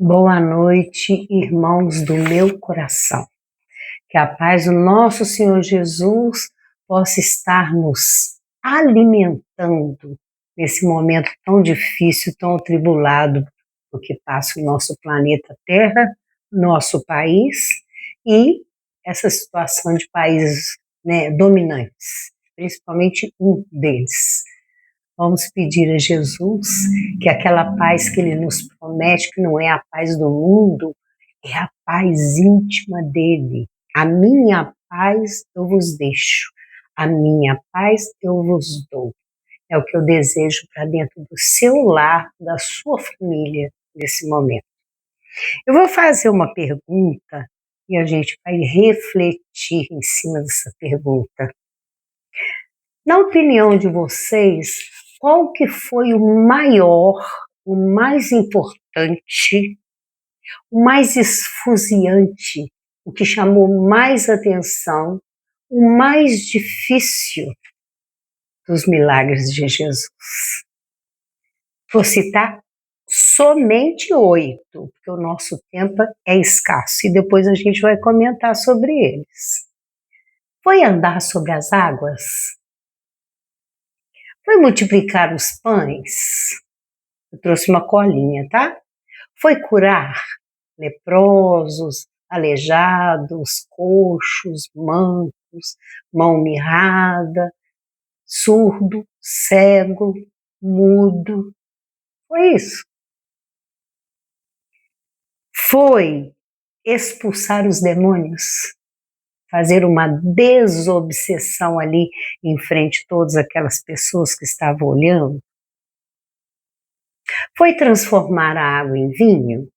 Boa noite, irmãos do meu coração. Que a paz do nosso Senhor Jesus possa estar nos alimentando nesse momento tão difícil, tão atribulado, o que passa o nosso planeta Terra, nosso país e essa situação de países, dominantes, principalmente um deles. Vamos pedir a Jesus que aquela paz que Ele nos promete, que não é a paz do mundo, é a paz íntima dEle. A minha paz eu vos deixo, a minha paz eu vos dou. É o que eu desejo para dentro do seu lar, da sua família, nesse momento. Eu vou fazer uma pergunta e a gente vai refletir em cima dessa pergunta. Na opinião de vocês, qual que foi o maior, o mais importante, o mais esfuziante, o que chamou mais atenção, o mais difícil dos milagres de Jesus? Vou citar somente 8, porque o nosso tempo é escasso e depois a gente vai comentar sobre eles. Foi andar sobre as águas? Foi multiplicar os pães? Eu trouxe uma colinha, tá? Foi curar leprosos, aleijados, coxos, mancos, mão mirrada, surdo, cego, mudo. Foi isso. Foi expulsar os demônios, fazer uma desobsessão ali em frente a todas aquelas pessoas que estavam olhando. Foi transformar a água em vinho?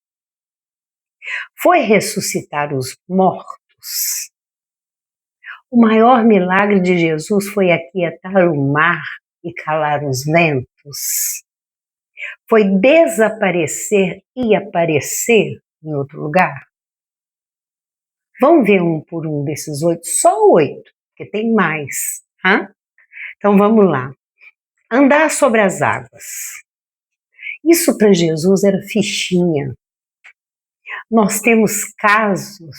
Foi ressuscitar os mortos? O maior milagre de Jesus foi aquietar o mar e calar os ventos? Foi desaparecer e aparecer em outro lugar? Vamos ver um por um desses 8, só 8, porque tem mais. Hein? Então vamos lá. Andar sobre as águas. Isso para Jesus era fichinha. Nós temos casos,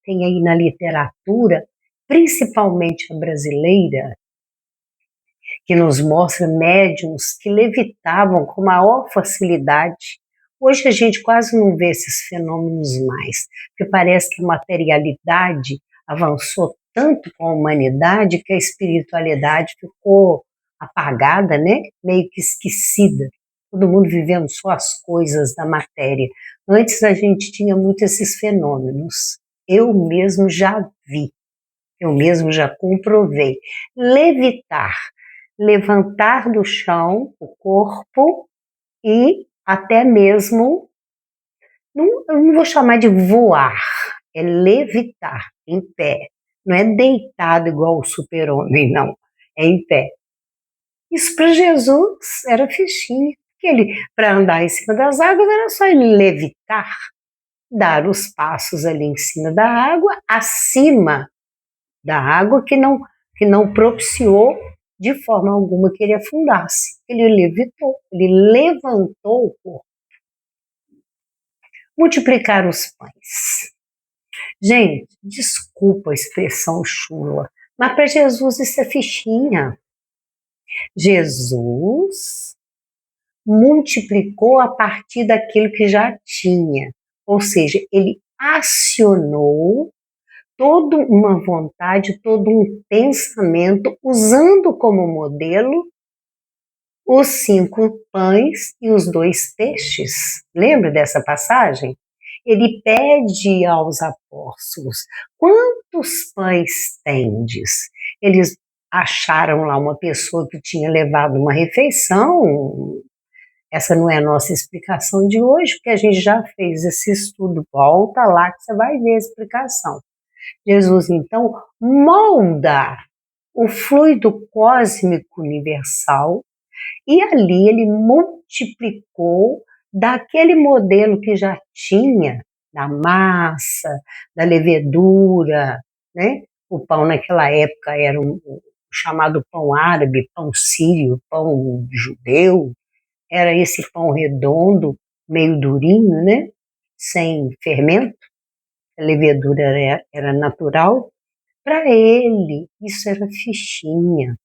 tem aí na literatura, principalmente a brasileira, que nos mostra médiuns que levitavam com maior facilidade. Hoje a gente quase não vê esses fenômenos mais, porque parece que a materialidade avançou tanto com a humanidade que a espiritualidade ficou apagada, né? Meio que esquecida. Todo mundo vivendo só as coisas da matéria. Antes a gente tinha muito esses fenômenos. Eu mesmo já vi, eu mesmo já comprovei. Levitar, levantar do chão o corpo e até mesmo, eu não vou chamar de voar, é levitar, em pé. Não é deitado igual o super-homem, não, é em pé. Isso para Jesus era fichinha, porque ele, para andar em cima das águas, era só ele levitar, dar os passos ali em cima da água, acima da água, que não propiciou de forma alguma que ele afundasse. Ele levitou, ele levantou o corpo. Multiplicar os pães. Gente, desculpa a expressão chula, mas para Jesus isso é fichinha. Jesus multiplicou a partir daquilo que já tinha, ou seja, ele acionou toda uma vontade, todo um pensamento, usando como modelo os 5 pães e os 2 peixes. Lembra dessa passagem? Ele pede aos apóstolos: quantos pães tendes? Eles acharam lá uma pessoa que tinha levado uma refeição. Essa não é a nossa explicação de hoje, porque a gente já fez esse estudo. Volta lá que você vai ver a explicação. Jesus, então, molda o fluido cósmico universal e ali ele multiplicou daquele modelo que já tinha, da massa, da levedura, né? O pão naquela época era o chamado pão árabe, pão sírio, pão judeu, era esse pão redondo, meio durinho, né? sem fermento, a levedura era natural. Para ele, isso era fichinha.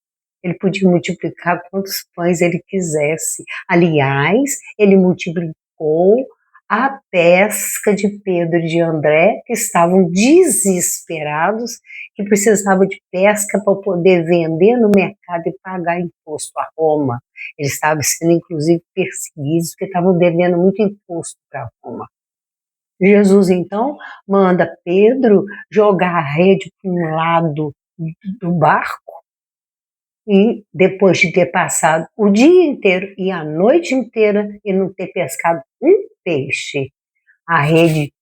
Ele podia multiplicar quantos pães ele quisesse. Aliás, ele multiplicou a pesca de Pedro e de André, que estavam desesperados, que precisavam de pesca para poder vender no mercado e pagar imposto a Roma. Eles estavam sendo, inclusive, perseguidos, porque estavam devendo muito imposto para Roma. Jesus, então, manda Pedro jogar a rede para um lado do barco, e depois de ter passado o dia inteiro e a noite inteira e não ter pescado um peixe, a rede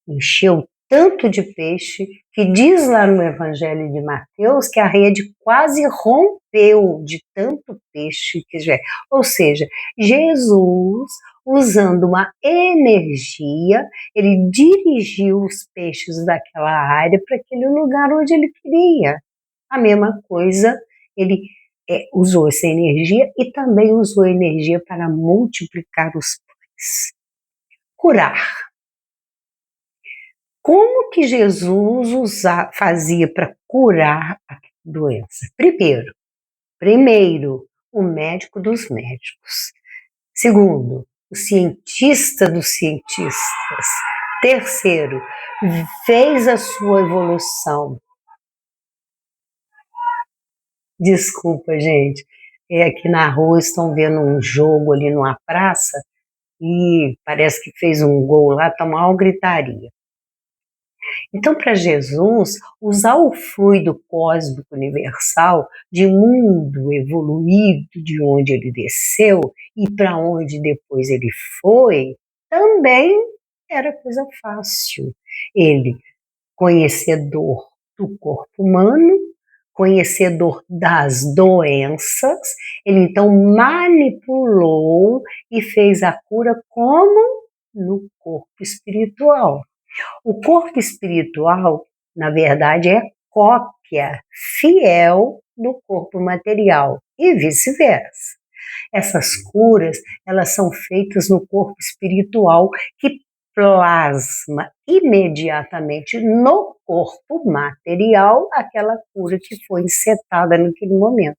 encheu tanto de peixe que diz lá no Evangelho de Mateus que a rede quase rompeu de tanto peixe que já. Ou seja, Jesus, usando uma energia, ele dirigiu os peixes daquela área para aquele lugar onde ele queria. A mesma coisa, ele usou essa energia e também usou energia para multiplicar os pães. Curar. Como que Jesus fazia para curar a doença? Primeiro, o médico dos médicos. Segundo, o cientista dos cientistas. Terceiro, fez a sua evolução. Desculpa, gente. Aqui na rua estão vendo um jogo ali numa praça e parece que fez um gol lá, tá uma gritaria. Então, para Jesus, usar o fluido cósmico universal de mundo evoluído de onde ele desceu e para onde depois ele foi, também era coisa fácil. Ele, conhecedor do corpo humano, conhecedor das doenças, ele então manipulou e fez a cura como? No corpo espiritual. O corpo espiritual, na verdade, é cópia fiel do corpo material e vice-versa. Essas curas, elas são feitas no corpo espiritual que plasma imediatamente no corpo material aquela cura que foi insetada naquele momento.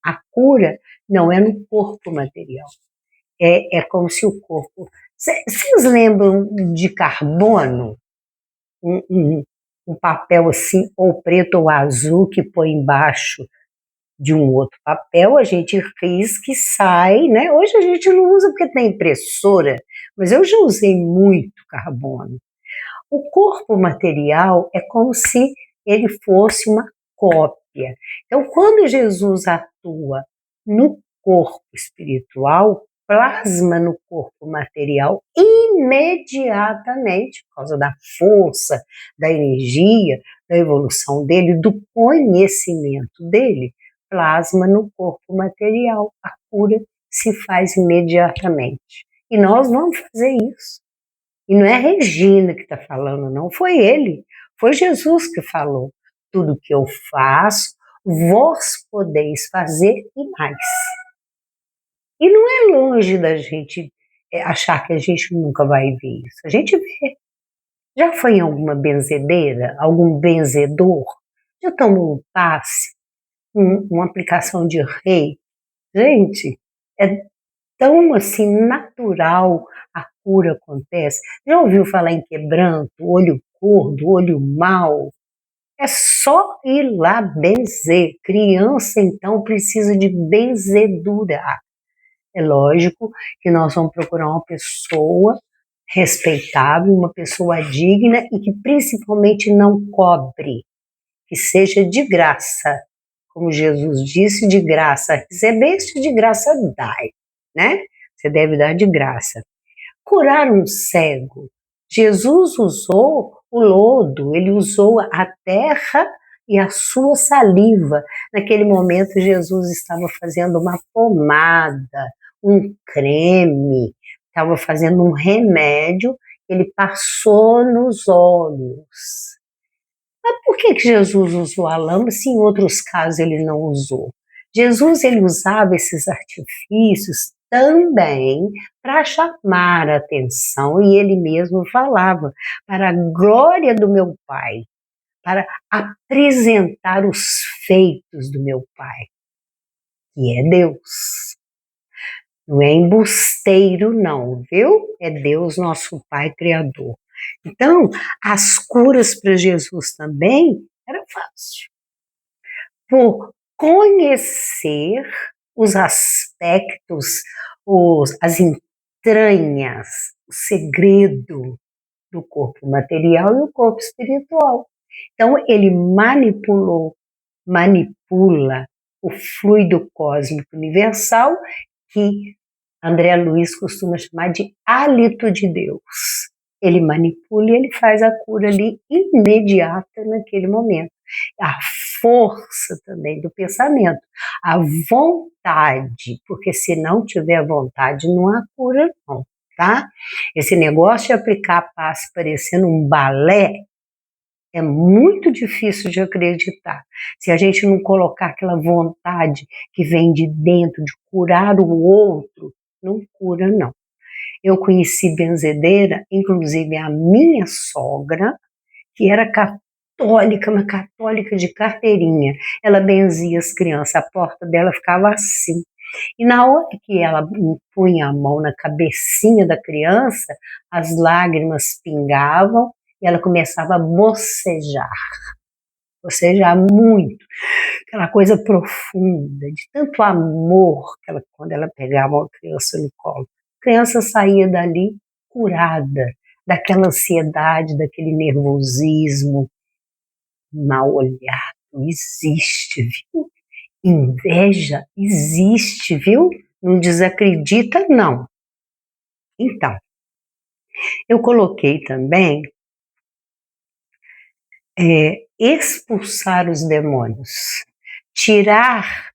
A cura não é no corpo material. É como se o corpo... Vocês lembram de carbono? Um papel assim, ou preto ou azul, que põe embaixo de um outro papel, a gente risca e sai, né? Hoje a gente não usa porque tem impressora, mas eu já usei muito carbono. O corpo material é como se ele fosse uma cópia. Então, quando Jesus atua no corpo espiritual, plasma no corpo material imediatamente, por causa da força, da energia, da evolução dele, do conhecimento dele, plasma no corpo material. A cura se faz imediatamente. E nós vamos fazer isso. E não é Regina que está falando, não, foi ele, foi Jesus que falou. Tudo que eu faço, vós podeis fazer e mais. E não é longe da gente achar que a gente nunca vai ver isso. A gente vê. Já foi em alguma benzedeira, algum benzedor? Já tomou um passe, uma aplicação de rei? Gente, é tão assim natural a cura acontece. Já ouviu falar em quebranto, olho gordo, olho mau? É só ir lá benzer. Criança, então, precisa de benzedura. É lógico que nós vamos procurar uma pessoa respeitável, uma pessoa digna e que principalmente não cobre, que seja de graça. Como Jesus disse, de graça recebeste, de graça dai, né? Você deve dar de graça. Curar um cego. Jesus usou o lodo, ele usou a terra e a sua saliva. Naquele momento, Jesus estava fazendo uma pomada, um creme, estava fazendo um remédio, ele passou nos olhos. Mas por que Jesus usou a lama se em outros casos ele não usou? Jesus ele usava esses artifícios também para chamar a atenção, e ele mesmo falava, para a glória do meu Pai, para apresentar os feitos do meu Pai, que é Deus. Não é embusteiro, não, viu? É Deus, nosso Pai Criador. Então, as curas para Jesus também era fácil. Por conhecer os aspectos, as entranhas, o segredo do corpo material e o corpo espiritual. Então, ele manipula o fluido cósmico universal, que André Luiz costuma chamar de hálito de Deus. Ele manipula e ele faz a cura ali imediata naquele momento. A força também do pensamento, a vontade, porque se não tiver vontade não há cura não, tá? Esse negócio de aplicar passe parecendo um balé é muito difícil de acreditar. Se a gente não colocar aquela vontade que vem de dentro de curar o outro, não cura não. Eu conheci benzedeira, inclusive a minha sogra, que era católica, uma católica de carteirinha. Ela benzia as crianças, a porta dela ficava assim. E na hora que ela punha a mão na cabecinha da criança, as lágrimas pingavam e ela começava a bocejar muito, aquela coisa profunda, de tanto amor que ela, quando ela pegava uma criança no colo. A criança saía dali curada, daquela ansiedade, daquele nervosismo. Mal olhado existe, viu? Inveja existe, viu? Não desacredita, não. Então, eu coloquei também expulsar os demônios, tirar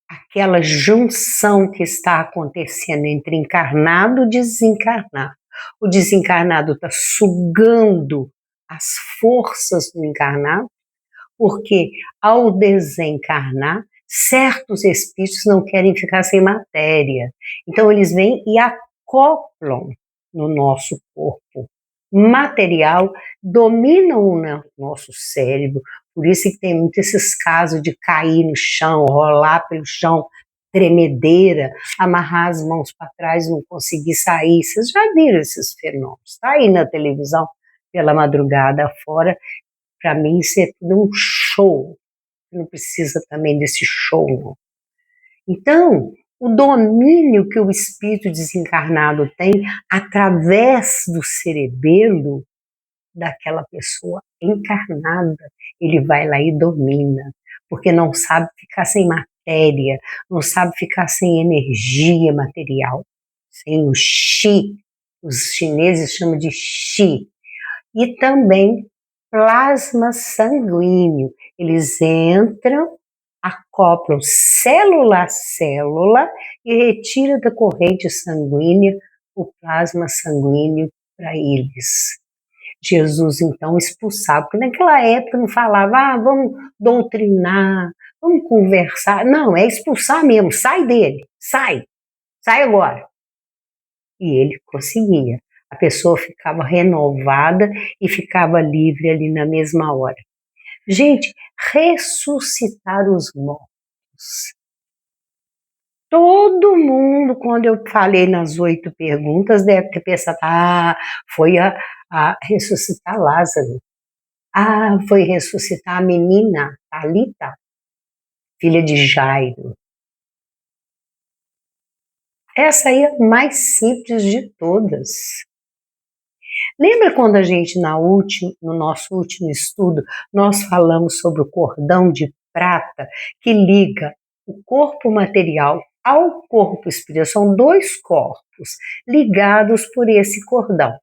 aquela junção que está acontecendo entre encarnado e desencarnado. O desencarnado está sugando as forças do encarnado, porque ao desencarnar, certos espíritos não querem ficar sem matéria. Então eles vêm e acoplam no nosso corpo material, dominam o nosso cérebro. Por isso que tem muitos esses casos de cair no chão, rolar pelo chão, tremedeira, amarrar as mãos para trás, não conseguir sair. Vocês já viram esses fenômenos? Está aí na televisão, pela madrugada fora. Para mim, isso é tudo um show. Não precisa também desse show, não. Então, o domínio que o espírito desencarnado tem através do cerebelo daquela pessoa encarnada, ele vai lá e domina, porque não sabe ficar sem matéria, não sabe ficar sem energia material, sem o chi, os chineses chamam de chi, e também plasma sanguíneo. Eles entram, acoplam célula a célula e retira da corrente sanguínea o plasma sanguíneo para eles. Jesus, então, expulsava, porque naquela época não falava, vamos doutrinar, vamos conversar. Não, é expulsar mesmo, sai dele, sai agora. E ele conseguia. A pessoa ficava renovada e ficava livre ali na mesma hora. Gente, ressuscitar os mortos. Todo mundo, quando eu falei nas 8 perguntas, deve ter pensado, foi a ressuscitar Lázaro. Foi ressuscitar a menina, Talita, filha de Jairo. Essa aí é a mais simples de todas. Lembra quando a gente, no nosso último estudo, nós falamos sobre o cordão de prata que liga o corpo material ao corpo espiritual? São 2 corpos ligados por esse cordão.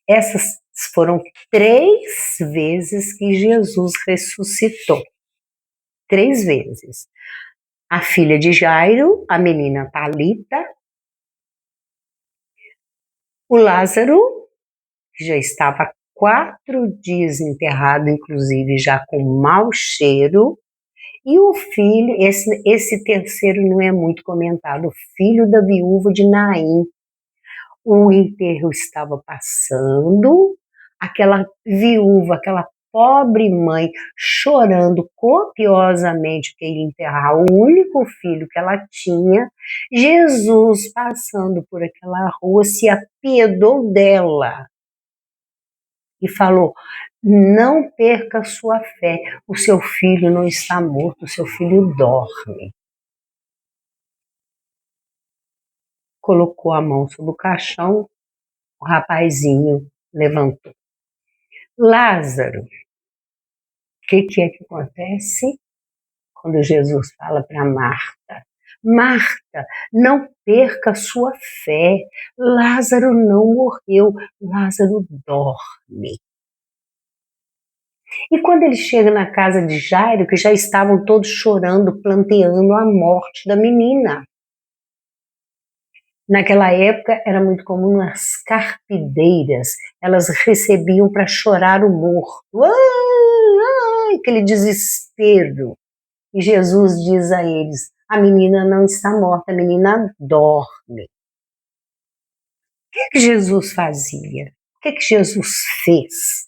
Essas foram 3 vezes que Jesus ressuscitou. 3 vezes. A filha de Jairo, a menina Talita, o Lázaro, que já estava 4 dias enterrado, inclusive já com mau cheiro, E o filho, esse terceiro não é muito comentado, o filho da viúva de Naim. O enterro estava passando, aquela viúva, aquela pobre mãe, chorando copiosamente que ia enterrar o único filho que ela tinha. Jesus, passando por aquela rua, se apiedou dela e falou: não perca sua fé, o seu filho não está morto, o seu filho dorme. Colocou a mão sobre o caixão, o rapazinho levantou. Lázaro, o que é que acontece quando Jesus fala para Marta? Marta, não perca sua fé, Lázaro não morreu, Lázaro dorme. E quando ele chega na casa de Jairo, que já estavam todos chorando, planteando a morte da menina. Naquela época era muito comum as carpideiras, elas recebiam para chorar o morto. Ai, aquele desespero. E Jesus diz a eles: a menina não está morta, a menina dorme. O que Jesus fazia? O que Jesus fez?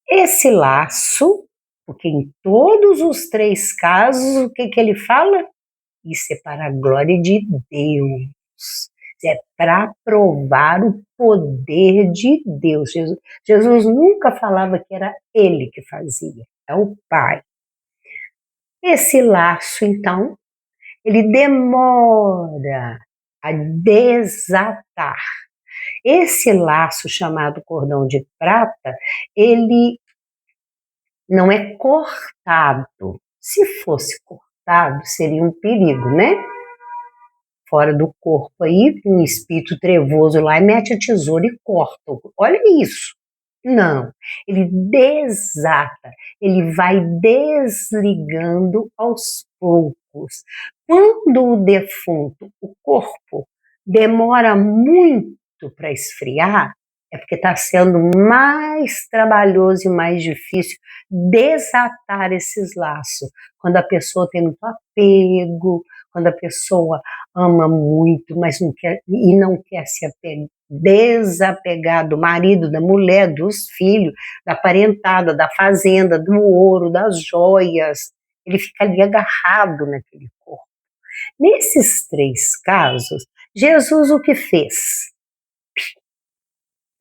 Esse laço, porque em todos os três casos, o que ele fala? Isso é para a glória de Deus. É para provar o poder de Deus. Jesus nunca falava que era ele que fazia, é o Pai. Esse laço, então, ele demora a desatar. Esse laço chamado cordão de prata, ele não é cortado. Se fosse cortado, seria um perigo, né? Fora do corpo aí, um espírito trevoso lá e mete a tesoura e corta. Olha isso. Não, ele desata, ele vai desligando aos poucos. Quando o defunto, o corpo, demora muito para esfriar, é porque está sendo mais trabalhoso e mais difícil desatar esses laços. Quando a pessoa tem muito apego, quando a pessoa ama muito, mas não quer, e não quer se desapegar do marido, da mulher, dos filhos, da parentada, da fazenda, do ouro, das joias. Ele fica ali agarrado naquele corpo. Nesses três casos, Jesus o que fez?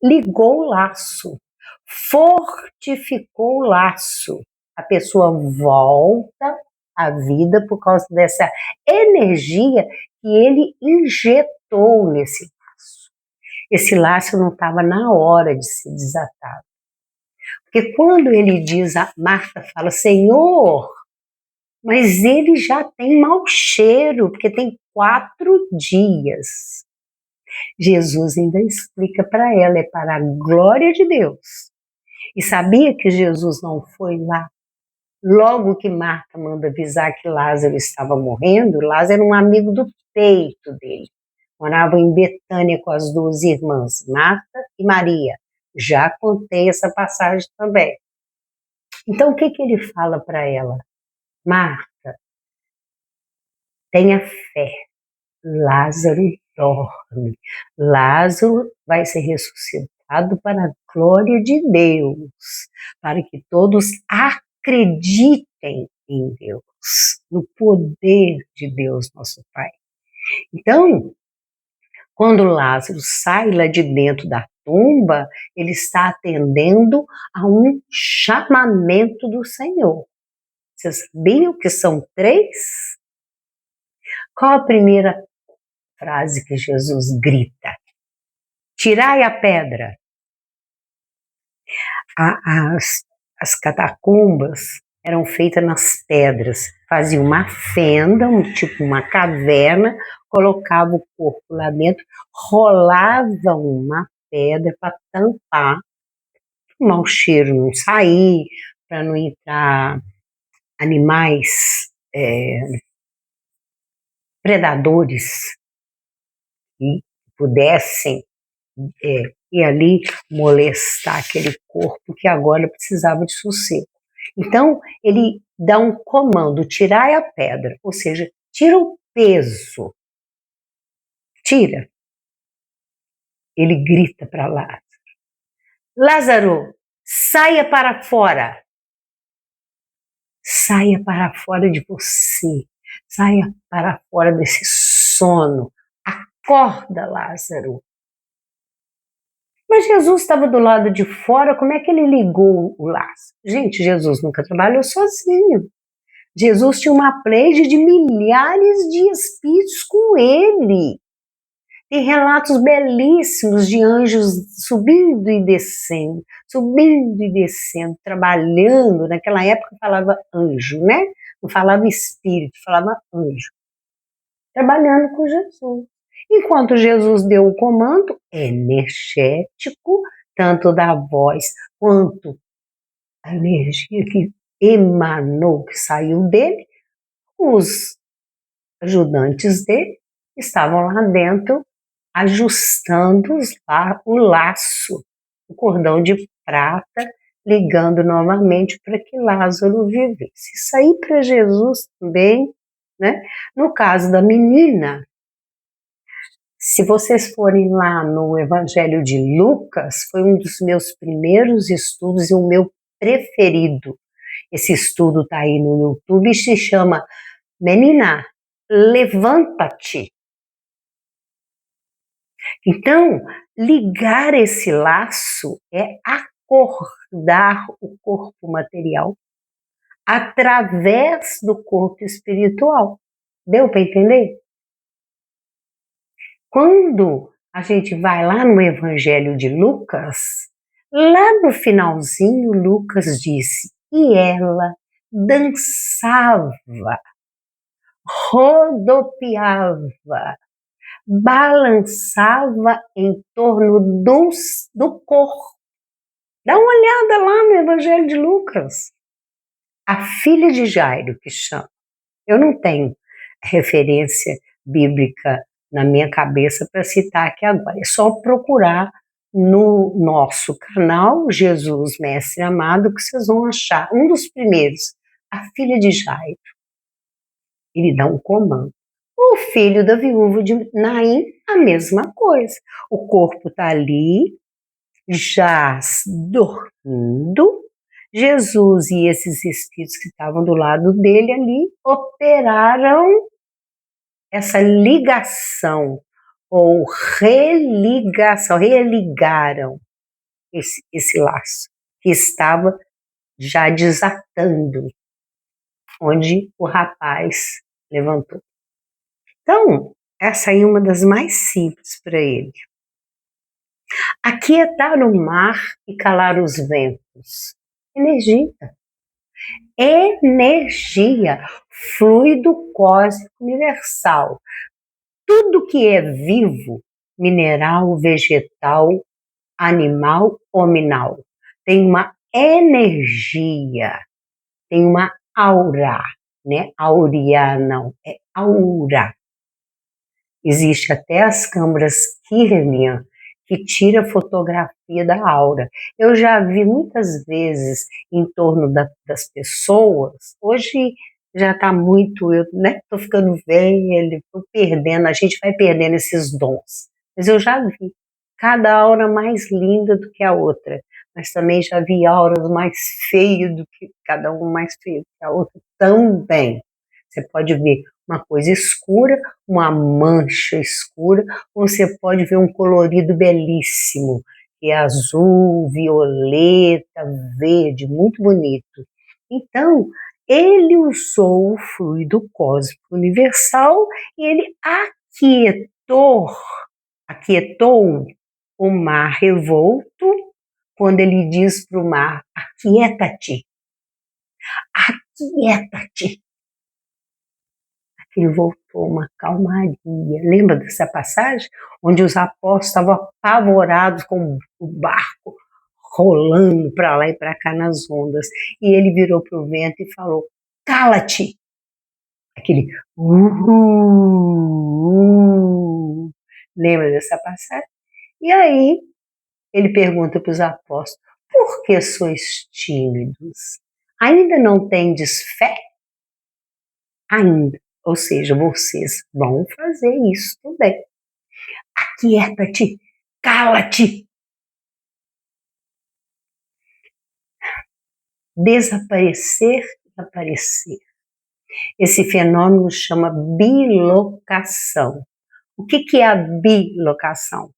Ligou o laço, fortificou o laço. A pessoa volta à vida por causa dessa energia que ele injetou nesse laço. Esse laço não estava na hora de ser desatado. Porque quando ele diz, a Marta fala, Senhor, mas ele já tem mau cheiro, porque tem 4 dias. Jesus ainda explica para ela, é para a glória de Deus. E sabia que Jesus não foi lá? Logo que Marta manda avisar que Lázaro estava morrendo, Lázaro era um amigo do peito dele. Morava em Betânia com as 2 irmãs, Marta e Maria. Já contei essa passagem também. Então, o que ele fala para ela? Marta, tenha fé. Lázaro dorme. Lázaro vai ser ressuscitado para a glória de Deus, para que todos acreditem em Deus, no poder de Deus, nosso Pai. Então, quando Lázaro sai lá de dentro da tumba, ele está atendendo a um chamamento do Senhor. Vocês sabiam que são 3? Qual a primeira frase que Jesus grita? Tirai a pedra. As catacumbas eram feitas nas pedras. Fazia uma fenda, tipo uma caverna, colocava o corpo lá dentro, rolava uma pedra para tampar, o mau cheiro não sair, para não entrar animais predadores que pudessem ir ali molestar aquele corpo que agora precisava de sossego. Então, ele dá um comando, tirai a pedra, ou seja, tira o peso, tira. Ele grita para Lázaro: Lázaro, saia para fora. Saia para fora de você. Saia para fora desse sono. Acorda, Lázaro. Mas Jesus estava do lado de fora, como é que ele ligou o laço? Gente, Jesus nunca trabalhou sozinho. Jesus tinha uma pleiade de milhares de espíritos com ele. Tem relatos belíssimos de anjos subindo e descendo, trabalhando. Naquela época falava anjo, né? Não falava espírito, falava anjo. Trabalhando com Jesus. Enquanto Jesus deu o comando energético, tanto da voz quanto a energia que emanou, que saiu dele, os ajudantes dele estavam lá dentro ajustando o laço, o cordão de prata, ligando novamente para que Lázaro vivesse. Isso aí para Jesus também, né? No caso da menina, se vocês forem lá no Evangelho de Lucas, foi um dos meus primeiros estudos e o meu preferido. Esse estudo está aí no YouTube e se chama Menina, levanta-te. Então, ligar esse laço é acordar o corpo material através do corpo espiritual. Deu para entender? Quando a gente vai lá no Evangelho de Lucas, lá no finalzinho, Lucas disse: e ela dançava, rodopiava, balançava em torno do corpo. Dá uma olhada lá no Evangelho de Lucas. A filha de Jairo, que chama. Eu não tenho referência bíblica na minha cabeça para citar aqui agora. É só procurar no nosso canal Jesus Mestre Amado que vocês vão achar. Um dos primeiros, a filha de Jairo. Ele dá um comando. O filho da viúva de Naim, a mesma coisa. O corpo está ali, já dormindo. Jesus e esses espíritos que estavam do lado dele ali operaram essa ligação ou religaram esse laço que estava já desatando, onde o rapaz levantou. Então, essa aí é uma das mais simples para ele. Aquietar o mar e calar os ventos. Energia. Energia. Fluido cósmico universal. Tudo que é vivo, mineral, vegetal, animal, hominal, tem uma energia, tem uma aura, né? Aurea não, é aura. Existe até as câmeras Kirlian que tira fotografia da aura. Eu já vi muitas vezes em torno das pessoas, hoje já está muito, eu estou ficando velha, estou perdendo, a gente vai perdendo esses dons. Mas eu já vi cada aura mais linda do que a outra, mas também já vi auras mais feias do que cada uma mais feia do que a outra também. Você pode ver uma coisa escura, uma mancha escura, ou você pode ver um colorido belíssimo, que é azul, violeta, verde, muito bonito. Então, ele usou o fluido cósmico universal e ele aquietou o mar revolto, quando ele diz para o mar: aquieta-te, aquieta-te. Ele voltou uma calmaria. Lembra dessa passagem? Onde os apóstolos estavam apavorados com o barco rolando para lá e para cá nas ondas. E ele virou para o vento e falou: cala-te! Aquele Lembra dessa passagem? E aí ele pergunta para os apóstolos: por que sois tímidos? Ainda não tendes fé? Ainda. Ou seja, vocês vão fazer isso também. Aquieta-te, cala-te. Desaparecer e aparecer. Esse fenômeno chama bilocação. O que é a bilocação?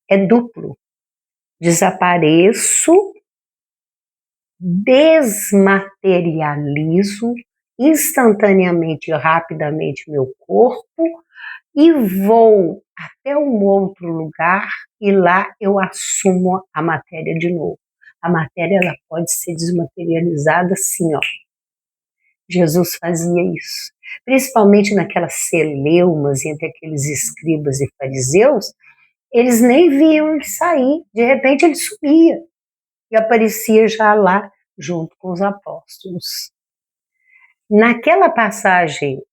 É duplo. Desapareço, desmaterializo instantaneamente e rapidamente meu corpo e vou até um outro lugar e lá eu assumo a matéria de novo. A matéria ela pode ser desmaterializada assim, ó. Jesus fazia isso. Principalmente naquelas celeumas entre aqueles escribas e fariseus, eles nem viam ele sair. De repente ele subia e aparecia já lá junto com os apóstolos. Naquela passagem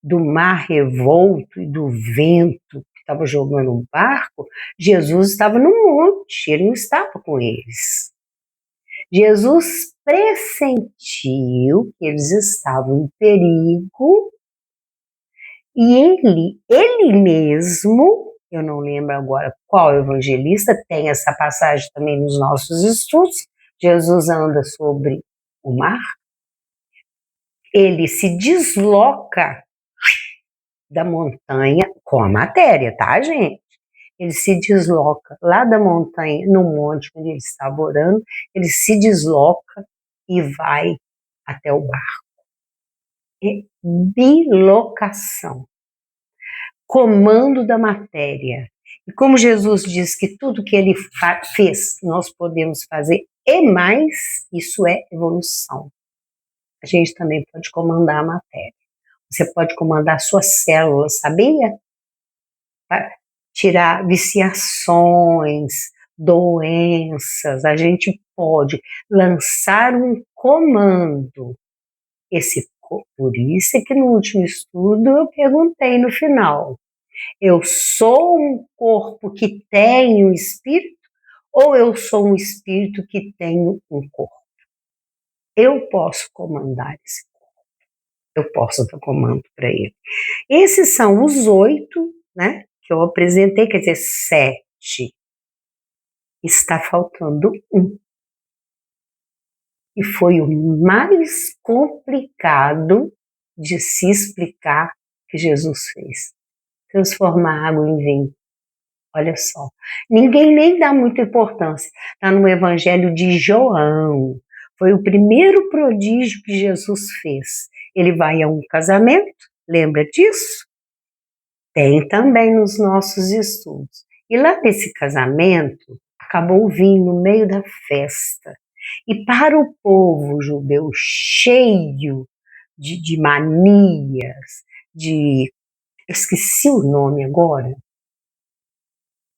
do mar revolto e do vento que estava jogando um barco, Jesus estava no monte, ele não estava com eles. Jesus pressentiu que eles estavam em perigo e ele mesmo, eu não lembro agora qual evangelista, tem essa passagem também nos nossos estudos, Jesus anda sobre o mar, ele se desloca da montanha com a matéria, tá, gente? Ele se desloca lá da montanha, no monte onde ele estava orando, ele se desloca e vai até o barco. É bilocação. Comando da matéria. E como Jesus diz que tudo que ele fez, nós podemos fazer e mais, isso é evolução. A gente também pode comandar a matéria. Você pode comandar suas células, sabia? Para tirar viciações, doenças, a gente pode lançar um comando. Por isso é que no último estudo eu perguntei no final, eu sou um corpo que tem um espírito ou eu sou um espírito que tem um corpo? Eu posso comandar esse corpo, eu posso dar comando para ele. Esses são os 8, né, que eu apresentei, quer dizer, 7. Está faltando um. E foi o mais complicado de se explicar que Jesus fez. Transformar água em vinho. Olha só. Ninguém nem dá muita importância. Está no Evangelho de João. Foi o primeiro prodígio que Jesus fez. Ele vai a um casamento, lembra disso? Tem também nos nossos estudos. E lá nesse casamento, acabou o vinho no meio da festa. E para o povo judeu cheio de manias, eu esqueci o nome agora,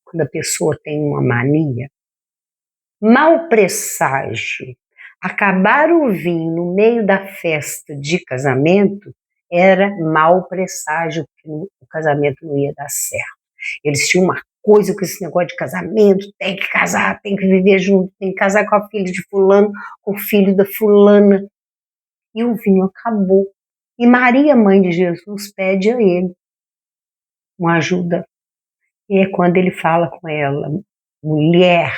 quando a pessoa tem uma mania, mau presságio. Acabar o vinho no meio da festa de casamento era mau presságio, que o casamento não ia dar certo. Eles tinham uma coisa com esse negócio de casamento, tem que casar, tem que viver junto, tem que casar com a filha de fulano, com o filho da fulana. E o vinho acabou. E Maria, mãe de Jesus, pede a ele uma ajuda. E é quando ele fala com ela, mulher,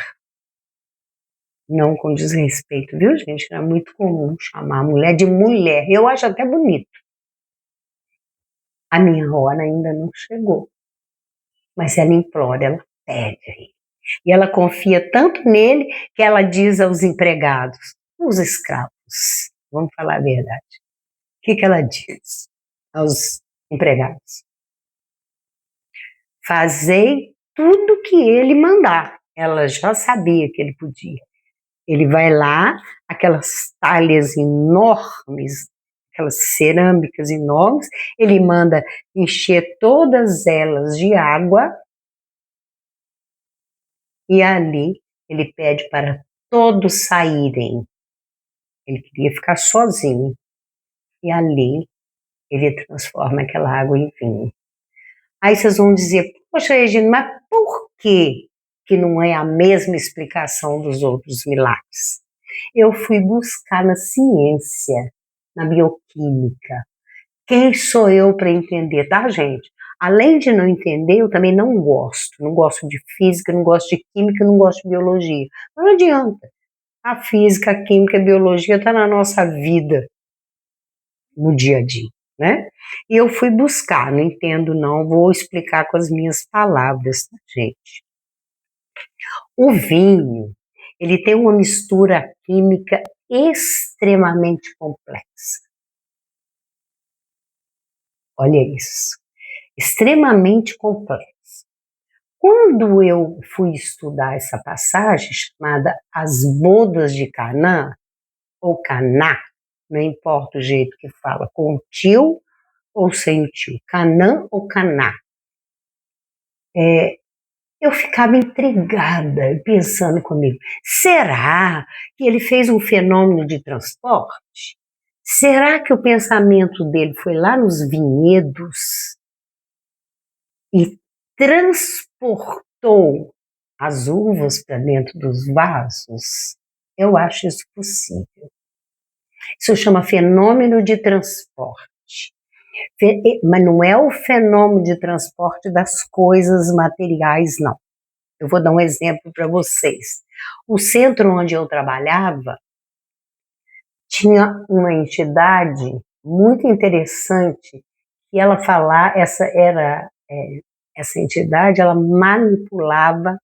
não com desrespeito, viu, gente? É muito comum chamar a mulher de mulher. Eu acho até bonito. A minha hora ainda não chegou. Mas ela implora, ela pede. E ela confia tanto nele que ela diz aos empregados, os escravos, vamos falar a verdade. O que ela diz aos empregados? Fazei tudo que ele mandar. Ela já sabia que ele podia. Ele vai lá, aquelas talhas enormes, aquelas cerâmicas enormes, ele manda encher todas elas de água e ali ele pede para todos saírem. Ele queria ficar sozinho. E ali ele transforma aquela água em vinho. Aí vocês vão dizer, poxa, Regina, mas por que não é a mesma explicação dos outros milagres? Eu fui buscar na ciência, na bioquímica. Quem sou eu para entender, tá, gente? Além de não entender, eu também não gosto. Não gosto de física, não gosto de química, não gosto de biologia. Não adianta. A física, a química, a biologia está na nossa vida, no dia a dia, né? E eu fui buscar, não entendo não, vou explicar com as minhas palavras, tá, gente? O vinho, ele tem uma mistura química extremamente complexa. Olha isso, extremamente complexa. Quando eu fui estudar essa passagem chamada As Bodas de Canaã, ou Caná, não importa o jeito que fala, com o tio ou sem o tio, Canaã ou Caná, eu ficava intrigada, pensando comigo, será que ele fez um fenômeno de transporte? Será que o pensamento dele foi lá nos vinhedos e transportou as uvas para dentro dos vasos? Eu acho isso possível. Isso chama fenômeno de transporte. Mas não é o fenômeno de transporte das coisas materiais, não. Eu vou dar um exemplo para vocês. O centro onde eu trabalhava tinha uma entidade muito interessante que ela falava, essa entidade, ela manipulava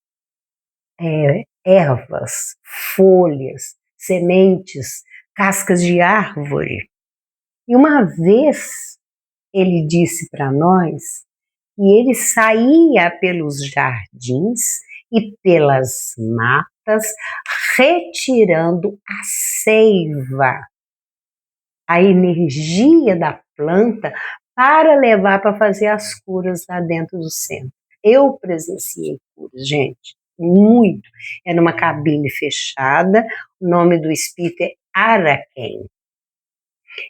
ervas, folhas, sementes, cascas de árvore. E uma vez ele disse para nós que ele saía pelos jardins e pelas matas retirando a seiva, a energia da planta para levar para fazer as curas lá dentro do centro. Eu presenciei curas, gente, muito. É numa cabine fechada, o nome do espírito é Araquém.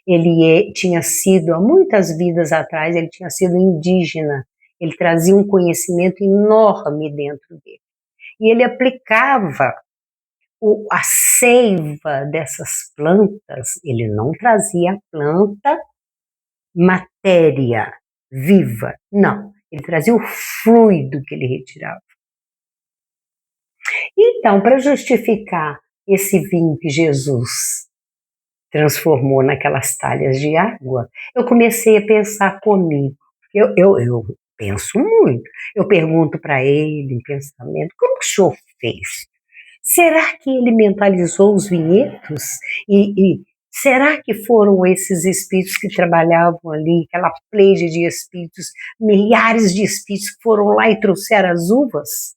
Ele tinha sido, há muitas vidas atrás, ele tinha sido indígena. Ele trazia um conhecimento enorme dentro dele. E ele aplicava a seiva dessas plantas, ele não trazia a planta matéria viva, não. Ele trazia o fluido que ele retirava. Então, para justificar esse vinho que Jesus transformou naquelas talhas de água, eu comecei a pensar comigo. Eu penso muito. Eu pergunto para ele em pensamento, como o senhor fez? Será que ele mentalizou os vinhedos? E será que foram esses espíritos que trabalhavam ali, aquela pleide de espíritos, milhares de espíritos que foram lá e trouxeram as uvas?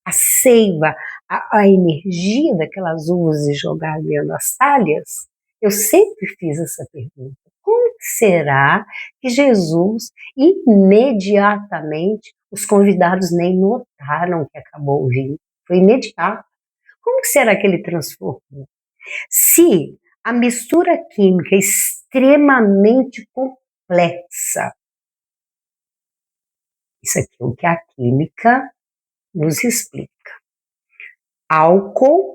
A seiva, a energia daquelas uvas e jogar dentro das talhas? Eu sempre fiz essa pergunta. Como será que Jesus, imediatamente, os convidados nem notaram que acabou o vinho? Foi imediato. Como será que ele transformou? Se a mistura química é extremamente complexa, isso aqui é o que a química nos explica. Álcool,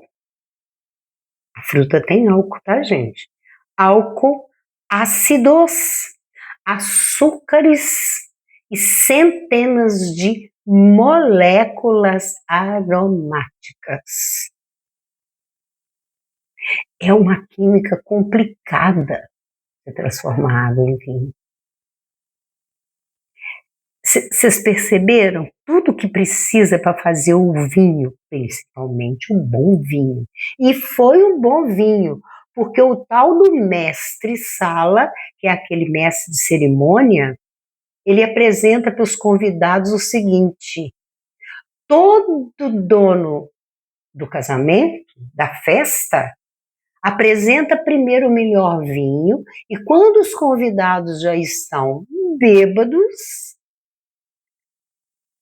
a fruta tem álcool, tá, gente? Álcool, ácidos, açúcares e centenas de moléculas aromáticas. É uma química complicada de transformar água em vinho. Vocês perceberam tudo que precisa para fazer o vinho, principalmente um bom vinho. E foi um bom vinho, porque o tal do mestre Sala, que é aquele mestre de cerimônia, ele apresenta para os convidados o seguinte: todo dono do casamento, da festa, apresenta primeiro o melhor vinho e quando os convidados já estão bêbados,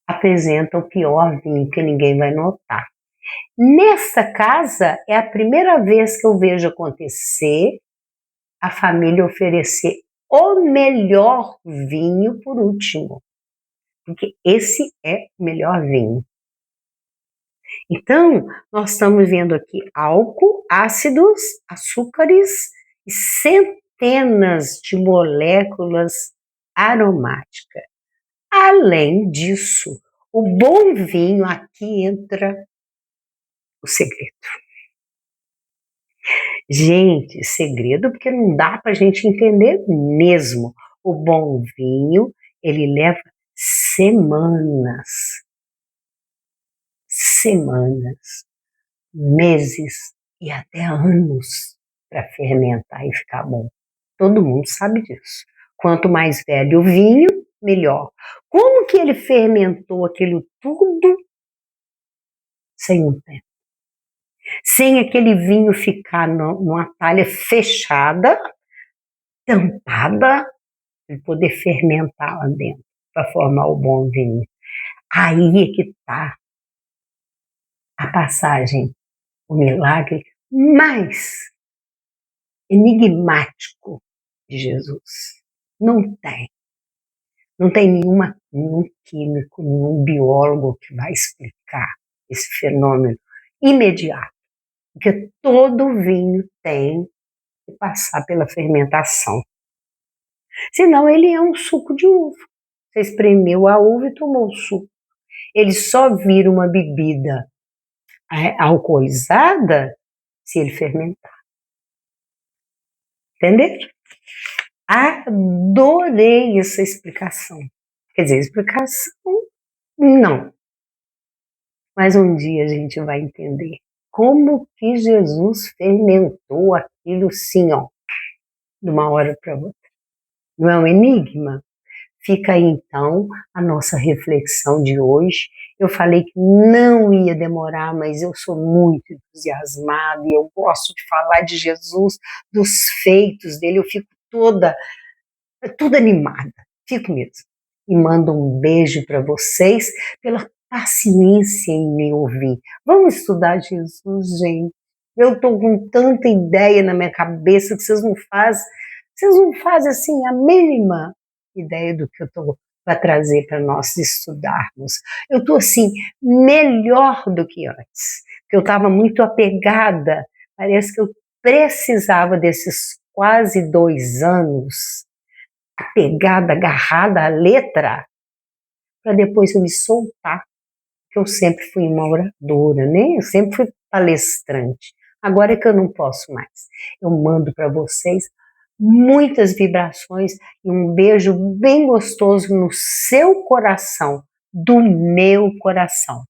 apresenta o pior vinho que ninguém vai notar. Nessa casa é a primeira vez que eu vejo acontecer a família oferecer o melhor vinho por último, porque esse é o melhor vinho. Então, nós estamos vendo aqui álcool, ácidos, açúcares e centenas de moléculas aromáticas. Além disso, o bom vinho, aqui entra o segredo. Gente, segredo porque não dá para a gente entender mesmo. O bom vinho, ele leva semanas, meses e até anos para fermentar e ficar bom. Todo mundo sabe disso. Quanto mais velho o vinho, melhor. Como que ele fermentou aquilo tudo sem um tempo? Sem aquele vinho ficar numa talha fechada, tampada, e poder fermentar lá dentro para formar o bom vinho. Aí é que está a passagem, o milagre mais enigmático de Jesus. Não tem. Não tem nenhum químico, nenhum biólogo que vai explicar esse fenômeno imediato. Porque todo vinho tem que passar pela fermentação. Senão ele é um suco de uva. Você espremeu a uva e tomou o suco. Ele só vira uma bebida alcoolizada se ele fermentar. Entenderam? Adorei essa explicação. Quer dizer, explicação não. Mas um dia a gente vai entender como que Jesus fermentou aquilo sim, ó, de uma hora para outra. Não é um enigma? Fica aí então a nossa reflexão de hoje. Eu falei que não ia demorar, mas eu sou muito entusiasmada e eu gosto de falar de Jesus, dos feitos dele, eu fico toda animada, fico mesmo. E mando um beijo para vocês pela paciência em me ouvir. Vamos estudar Jesus, gente. Eu estou com tanta ideia na minha cabeça que vocês não fazem assim a mínima ideia do que eu estou para trazer para nós estudarmos. Eu estou assim, melhor do que antes, porque eu estava muito apegada, parece que eu precisava desses quase 2 anos apegada, agarrada à letra, para depois eu me soltar, que eu sempre fui uma oradora, né? Eu sempre fui palestrante. Agora é que eu não posso mais. Eu mando para vocês muitas vibrações e um beijo bem gostoso no seu coração, do meu coração.